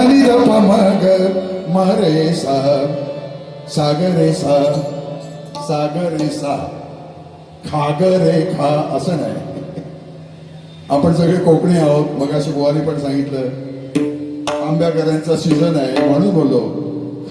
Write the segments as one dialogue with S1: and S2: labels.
S1: धनी द प म ग म रे सा सा ग रे सा सा ग रे सा खा ग रे खा असं नाही. आपण सगळे कोकणी आहोत. मगाशी बुवानी पण सांगितलं आंब्याकरांचा सीझन आहे म्हणून बोललो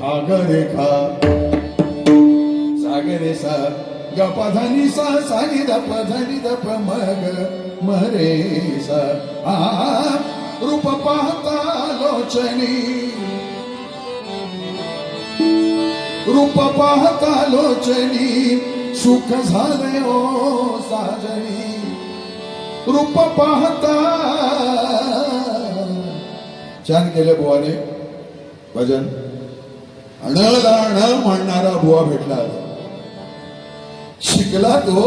S1: खा ग रे खा सा ग रे सा ग प ध नि सा सा नि द प ध नि द प म ग म रे सा रूप पाहता लोचनी रूप पाहता लोचनी सुख झाले ओ साजणी रूप पाहता. छान केलं बुवाने भजन. अणदाण म्हणणारा बुवा भेटला. शिकला तो.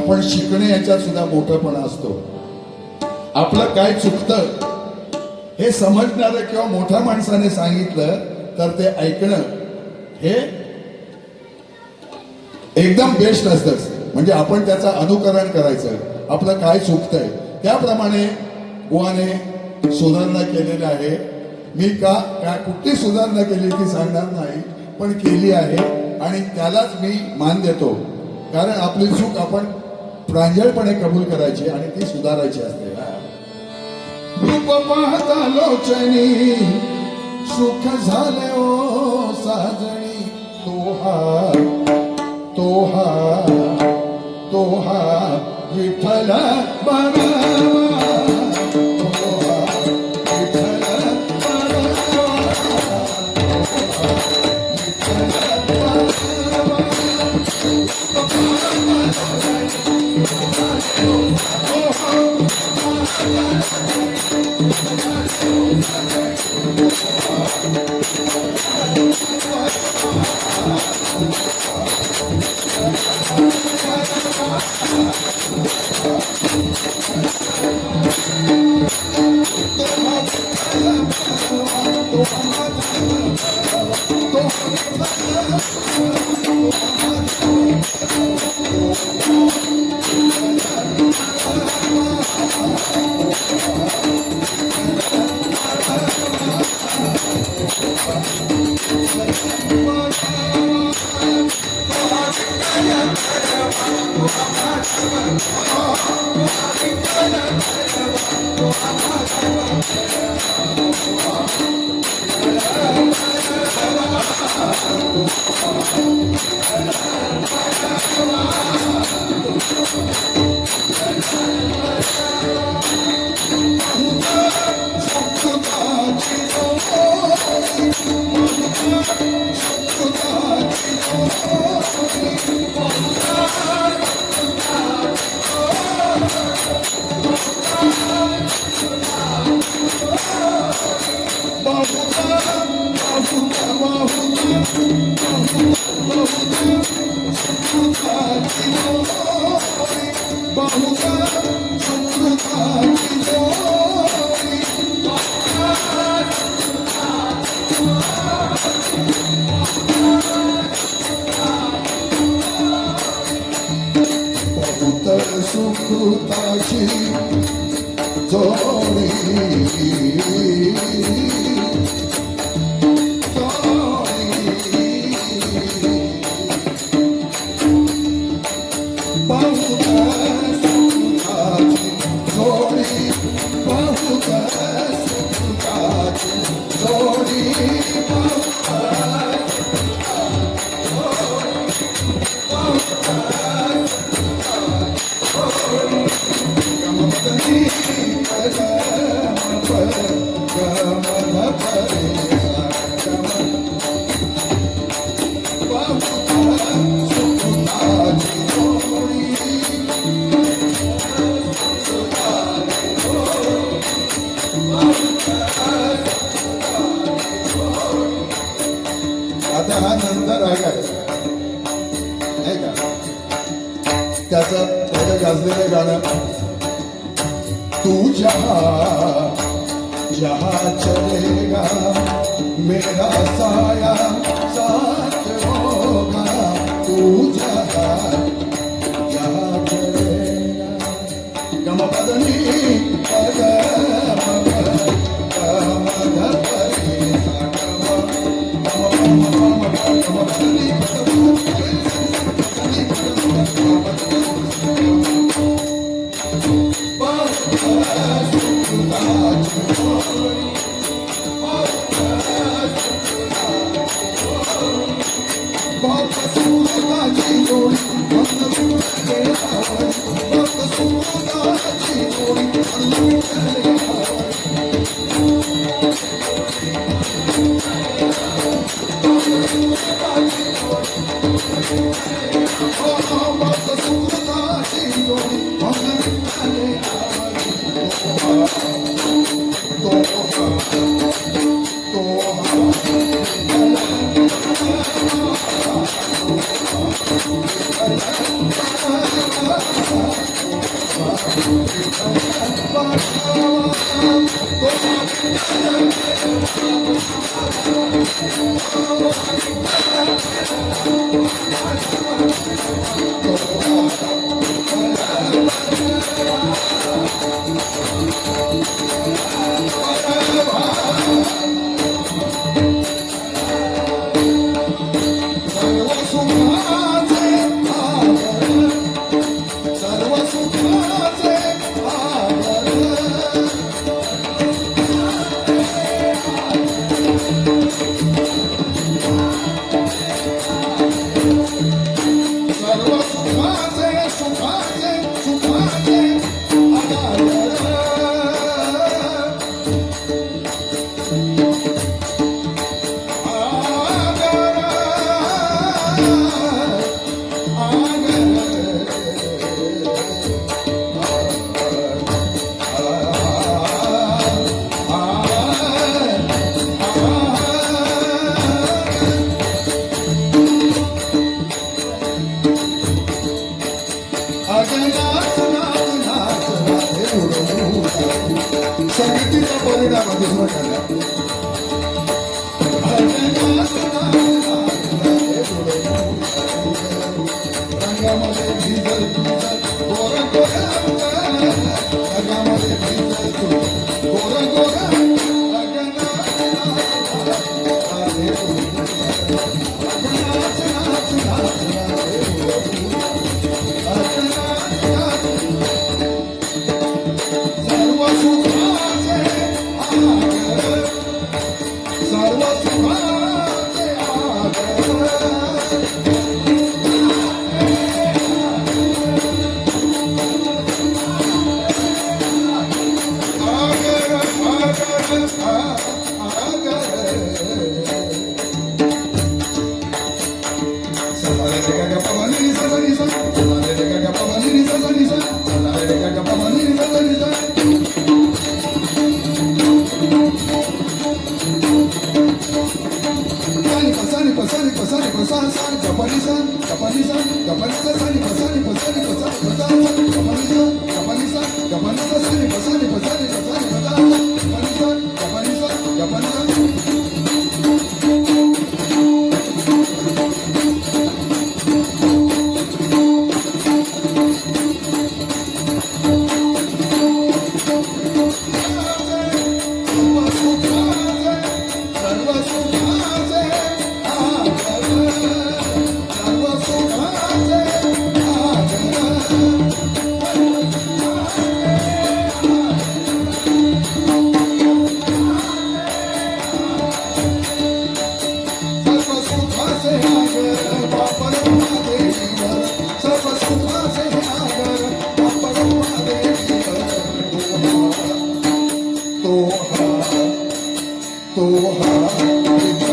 S1: पण शिकणे याच्यात सुद्धा मोठेपणा असतो. आपलं काय चुकतं हे समजणारं किंवा मोठ्या माणसाने सांगितलं तर ते ऐकणं हे एकदम बेस्ट असतं. म्हणजे आपण त्याचं अनुकरण करायचं. आपलं काय चुकतंय त्याप्रमाणे बुवाने सुधारणा केलेली आहे. मी का कुठली सुधारणा केली ती सांगणार नाही पण केली आहे आणि त्यालाच मी मान देतो. कारण आपली चूक आपण प्रांजळपणे कबूल करायची आणि ती सुधारायची असते. रूप पाहता लोचनी सुख झाले ओ साजणी तोहा विठ्ठल बरावा सुकृताची जोडी आता हा नंतर राग आहे नाही का. त्याचं गाजलेलं गाणं तू जहाँ चलेगा मेरा साया साथ होगा तू जहाँ चलेगा गम पदनी संगीतीचा परिणाम दुसरा झाला रंगामध्ये भिजल गोरा गोरा रंगामध्ये भिजल गोरा गोरा तो हा